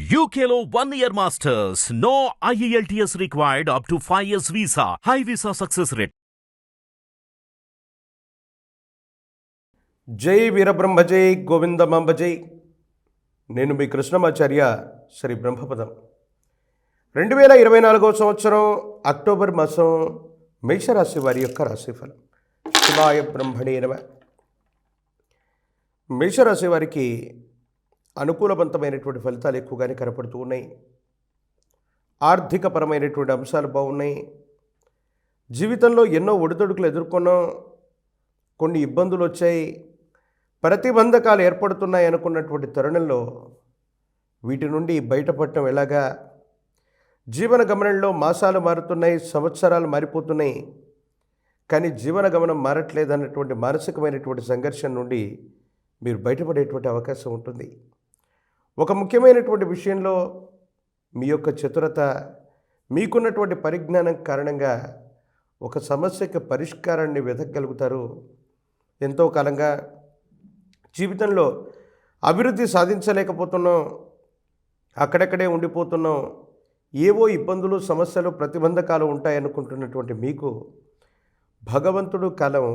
UKLO 1 year masters. No IELTS required up to 5 years visa. High visa success rate. జై వీరబ్రహ్మ జై గోవిందమాంబ జై. నేను మీ కృష్ణమాచార్య శ్రీ బ్రహ్మపదం. 2024 సంవత్సరం అక్టోబర్ మాసం మేషరాశి వారి యొక్క రాశిఫలం. శివాయ బ్రహ్మణే నమః. మేషరాశి వారికి అనుకూలవంతమైనటువంటి ఫలితాలు ఎక్కువగానే కనపడుతూ ఉన్నాయి. ఆర్థికపరమైనటువంటి అంశాలు బాగున్నాయి. జీవితంలో ఎన్నో ఒడిదొడుకులు ఎదుర్కొన్నాం. కొన్ని ఇబ్బందులు వచ్చాయి, ప్రతిబంధకాలు ఏర్పడుతున్నాయి అనుకున్నటువంటి తరుణంలో వీటి నుండి బయటపడటం ఎలాగా? జీవన గమనంలో మాసాలు మారుతున్నాయి, సంవత్సరాలు మారిపోతున్నాయి, కానీ జీవన గమనం మారట్లేదు అన్నటువంటి మానసికమైనటువంటి సంఘర్షణ నుండి మీరు బయటపడేటువంటి అవకాశం ఉంటుంది. ఒక ముఖ్యమైనటువంటి విషయంలో మీ యొక్క చతురత, మీకున్నటువంటి పరిజ్ఞానం కారణంగా ఒక సమస్యకి పరిష్కారాన్ని వెతకగలుగుతారు. ఎంతో కాలంగా జీవితంలో అభివృద్ధి సాధించలేకపోతున్నాం, అక్కడక్కడే ఉండిపోతున్నాం, ఏవో ఇబ్బందులు, సమస్యలు, ప్రతిబంధకాలు ఉంటాయనుకుంటున్నటువంటి మీకు భగవంతుడు కాలం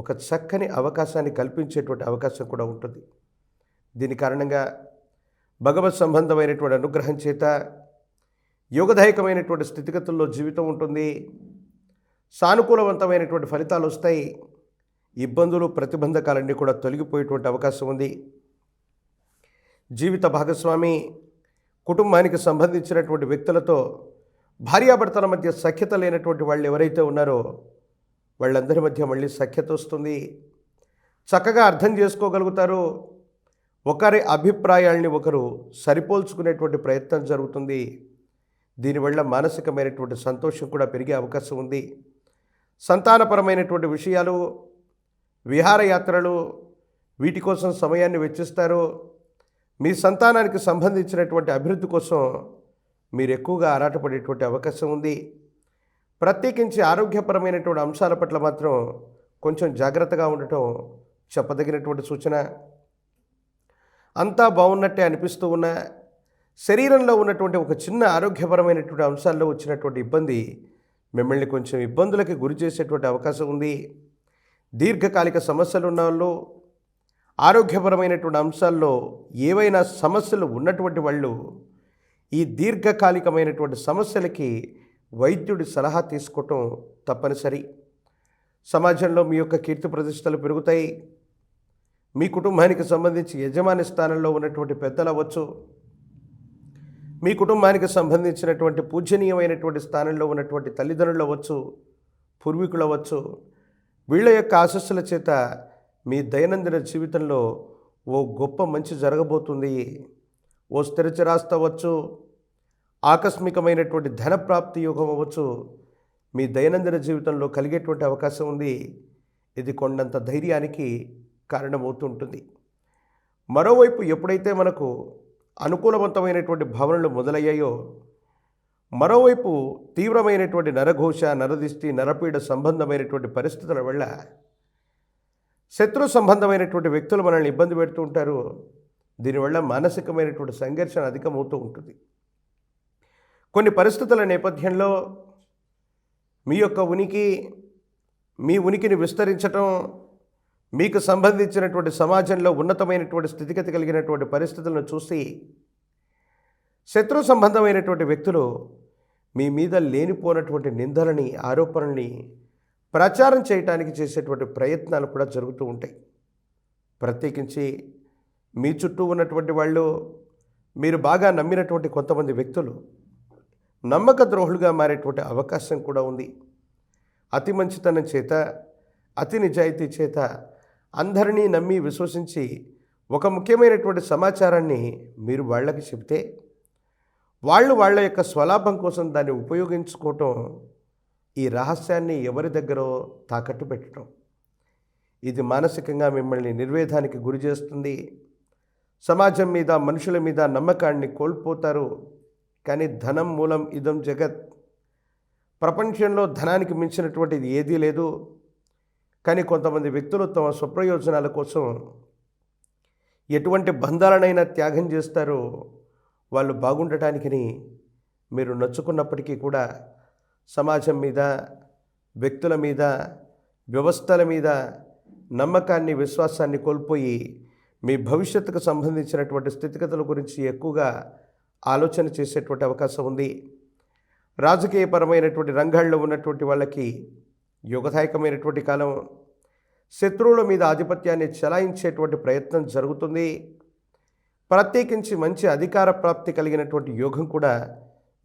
ఒక చక్కని అవకాశాన్ని కల్పించేటువంటి అవకాశం కూడా ఉంటుంది. దీని కారణంగా భగవత్ సంబంధమైనటువంటి అనుగ్రహం చేత యోగదాయకమైనటువంటి స్థితిగతుల్లో జీవితం ఉంటుంది. సానుకూలవంతమైనటువంటి ఫలితాలు వస్తాయి. ఇబ్బందులు, ప్రతిబంధకాలన్నీ కూడా తొలగిపోయేటువంటి అవకాశం ఉంది. జీవిత భాగస్వామి, కుటుంబానికి సంబంధించినటువంటి వ్యక్తులతో భార్యాభర్తల మధ్య సఖ్యత లేనటువంటి వాళ్ళు ఎవరైతే ఉన్నారో వాళ్ళందరి మధ్య మళ్ళీ సఖ్యత వస్తుంది. చక్కగా అర్థం చేసుకోగలుగుతారు. ఒకరి అభిప్రాయాల్ని ఒకరు సరిపోల్చుకునేటువంటి ప్రయత్నం జరుగుతుంది. దీనివల్ల మానసికమైనటువంటి సంతోషం కూడా పెరిగే అవకాశం ఉంది. సంతానపరమైనటువంటి విషయాలు, విహారయాత్రలు, వీటి కోసం సమయాన్ని వెచ్చిస్తారు. మీ సంతానానికి సంబంధించినటువంటి అభివృద్ధి కోసం మీరు ఎక్కువగా ఆరాటపడేటువంటి అవకాశం ఉంది. ప్రత్యేకించి ఆరోగ్యపరమైనటువంటి అంశాల పట్ల మాత్రం కొంచెం జాగ్రత్తగా ఉండటం చెప్పదగినటువంటి సూచన. అంతా బాగున్నట్టే అనిపిస్తూ ఉన్న శరీరంలో ఉన్నటువంటి ఒక చిన్న ఆరోగ్యపరమైనటువంటి అంశాల్లో వచ్చినటువంటి ఇబ్బంది మిమ్మల్ని కొంచెం ఇబ్బందులకి గురి చేసేటువంటి అవకాశం ఉంది. దీర్ఘకాలిక సమస్యలు ఉన్న వాళ్ళు, ఆరోగ్యపరమైనటువంటి అంశాల్లో ఏవైనా సమస్యలు ఉన్నటువంటి వాళ్ళు ఈ దీర్ఘకాలికమైనటువంటి సమస్యలకి వైద్యుడి సలహా తీసుకోవటం తప్పనిసరి. సమాజంలో మీ యొక్క కీర్తి ప్రతిష్టలు పెరుగుతాయి. మీ కుటుంబానికి సంబంధించి యజమాని స్థానంలో ఉన్నటువంటి పెద్దలు అవ్వచ్చు, మీ కుటుంబానికి సంబంధించినటువంటి పూజనీయమైనటువంటి స్థానంలో ఉన్నటువంటి తల్లిదండ్రులు అవ్వచ్చు, పూర్వీకులు అవ్వచ్చు, వీళ్ళ యొక్క ఆశస్సుల చేత మీ దైనందిన జీవితంలో ఓ గొప్ప మంచి జరగబోతుంది. ఓ స్థిరచిరాస్తి అవ్వచ్చు, ఆకస్మికమైనటువంటి ధనప్రాప్తి యోగం అవ్వచ్చు, మీ దైనందిన జీవితంలో కలిగేటువంటి అవకాశం ఉంది. ఇది కొండంత ధైర్యానికి కారణమవుతుంటుంది. మరోవైపు ఎప్పుడైతే మనకు అనుకూలవంతమైనటువంటి భావనలు మొదలయ్యాయో, మరోవైపు తీవ్రమైనటువంటి నరఘోష, నరదిష్టి, నరపీడ సంబంధమైనటువంటి పరిస్థితుల వల్ల శత్రు సంబంధమైనటువంటి వ్యక్తులు మనల్ని ఇబ్బంది పెడుతూ ఉంటారు. దీనివల్ల మానసికమైనటువంటి సంఘర్షణ అధికమవుతూ ఉంటుంది. కొన్ని పరిస్థితుల నేపథ్యంలో మీ యొక్క మీ ఉనికిని విస్తరించటం, మీకు సంబంధించినటువంటి సమాజంలో ఉన్నతమైనటువంటి స్థితిగతి కలిగినటువంటి పరిస్థితులను చూసి శత్రు సంబంధమైనటువంటి వ్యక్తులు మీ మీద లేనిపోనటువంటి నిందలని, ఆరోపణల్ని ప్రచారం చేయడానికి చేసేటువంటి ప్రయత్నాలు కూడా జరుగుతూ ఉంటాయి. ప్రత్యేకించి మీ చుట్టూ ఉన్నటువంటి వాళ్ళు, మీరు బాగా నమ్మినటువంటి కొంతమంది వ్యక్తులు నమ్మక ద్రోహులుగా మారేటువంటి అవకాశం కూడా ఉంది. అతి మంచితనం చేత, అతి నిజాయితీ చేత అందరినీ నమ్మి విశ్వసించి ఒక ముఖ్యమైనటువంటి సమాచారాన్ని మీరు వాళ్ళకి చెప్తే వాళ్ళు వాళ్ళ యొక్క స్వలాభం కోసం దాన్ని ఉపయోగించుకోవటం, ఈ రహస్యాన్ని ఎవరి దగ్గరో తాకట్టు పెట్టడం, ఇది మానసికంగా మిమ్మల్ని నిర్వేదానికి గురి చేస్తుంది. సమాజం మీద, మనుషుల మీద నమ్మకాన్ని కోల్పోతారు. కానీ ధనం మూలం ఇదం జగత్, ప్రపంచంలో ధనానికి మించినటువంటిది ఏదీ లేదు. కానీ కొంతమంది వ్యక్తులు తమ స్వప్రయోజనాల కోసం ఎటువంటి బంధాలనైనా త్యాగం చేస్తారో వాళ్ళు బాగుండటానికని మీరు నొచ్చుకున్నప్పటికీ కూడా సమాజం మీద, వ్యక్తుల మీద, వ్యవస్థల మీద నమ్మకాన్ని, విశ్వాసాన్ని కోల్పోయి మీ భవిష్యత్తుకు సంబంధించినటువంటి స్థితిగతుల గురించి ఎక్కువగా ఆలోచన చేసేటువంటి అవకాశం ఉంది. రాజకీయపరమైనటువంటి రంగాల్లో ఉన్నటువంటి వాళ్ళకి యుగదాయకమైనటువంటి కాలం. శత్రువుల మీద ఆధిపత్యాన్ని చెలాయించేటువంటి ప్రయత్నం జరుగుతుంది. ప్రత్యేకించి మంచి అధికార ప్రాప్తి కలిగినటువంటి యోగం కూడా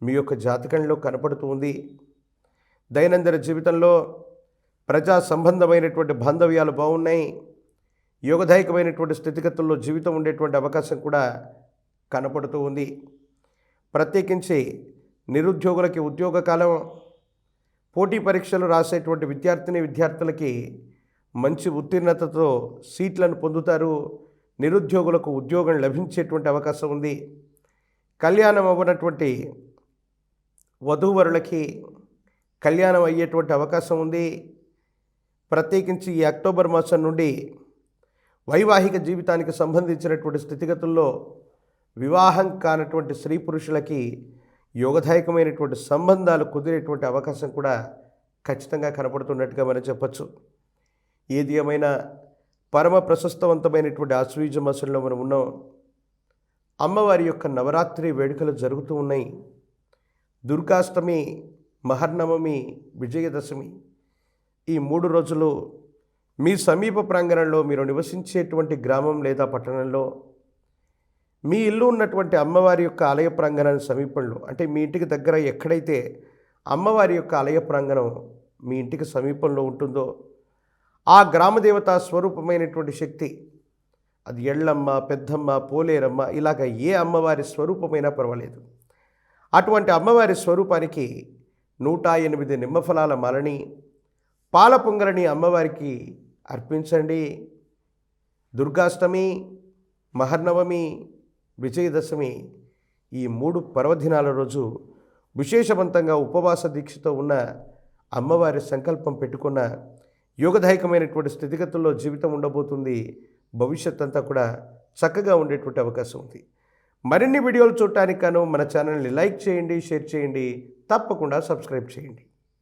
మీ యొక్క జాతకంలో కనపడుతూ ఉంది. దైనందిన జీవితంలో ప్రజా సంబంధమైనటువంటి బాంధవ్యాలు బాగున్నాయి. యోగదాయకమైనటువంటి స్థితిగతుల్లో జీవితం ఉండేటువంటి అవకాశం కూడా కనపడుతూ ఉంది. ప్రత్యేకించి నిరుద్యోగులకి ఉద్యోగ కాలం, పోటీ పరీక్షలు రాసేటువంటి విద్యార్థులకి మంచి ఉత్తీర్ణతతో సీట్లను పొందుతారు. నిరుద్యోగులకు ఉద్యోగం లభించేటువంటి అవకాశం ఉంది. కళ్యాణం అవ్వనటువంటి వధూవరులకి కళ్యాణం అయ్యేటువంటి అవకాశం ఉంది. ప్రత్యేకించి ఈ అక్టోబర్ మాసం నుండి వైవాహిక జీవితానికి సంబంధించినటువంటి స్థితిగతుల్లో వివాహం కానటువంటి స్త్రీ పురుషులకి యోగదాయకమైనటువంటి సంబంధాలు కుదిరేటువంటి అవకాశం కూడా ఖచ్చితంగా కనపడుతున్నట్టుగా మనం చెప్పచ్చు. ఏది ఏమైనా పరమ ప్రశస్తవంతమైనటువంటి ఆశ్వయుజ మాసంలో మనం ఉన్నాం. అమ్మవారి యొక్క నవరాత్రి వేడుకలు జరుగుతూ ఉన్నాయి. దుర్గాష్టమి, మహర్నవమి, విజయదశమి ఈ 3 రోజులు మీ సమీప ప్రాంగణంలో మీరు నివసించేటువంటి గ్రామం లేదా పట్టణంలో మీ ఇల్లు ఉన్నటువంటి అమ్మవారి యొక్క ఆలయ ప్రాంగణానికి సమీపంలో, అంటే మీ ఇంటికి దగ్గర ఎక్కడైతే అమ్మవారి యొక్క ఆలయ ప్రాంగణం మీ ఇంటికి సమీపంలో ఉంటుందో ఆ గ్రామదేవత స్వరూపమైనటువంటి శక్తి, అది ఎళ్ళమ్మ, పెద్దమ్మ, పోలేరమ్మ, ఇలాగ ఏ అమ్మవారి స్వరూపమైనా పర్వాలేదు, అటువంటి అమ్మవారి స్వరూపానికి 108 నిమ్మఫలాల మాలని, పాల పొంగలని అమ్మవారికి అర్పించండి. దుర్గాష్టమి, మహర్నవమి, విజయదశమి ఈ 3 పర్వదినాల రోజు విశేషవంతంగా ఉపవాస దీక్షతో ఉన్న అమ్మవారి సంకల్పం పెట్టుకున్న యోగదాయకమైనటువంటి స్థితిగతుల్లో జీవితం ఉండబోతుంది. భవిష్యత్ అంతా కూడా చక్కగా ఉండేటువంటి అవకాశం ఉంది. మరిన్ని వీడియోలు చూడటానికి గాను మన ఛానల్ని లైక్ చేయండి, షేర్ చేయండి, తప్పకుండా సబ్స్క్రైబ్ చేయండి.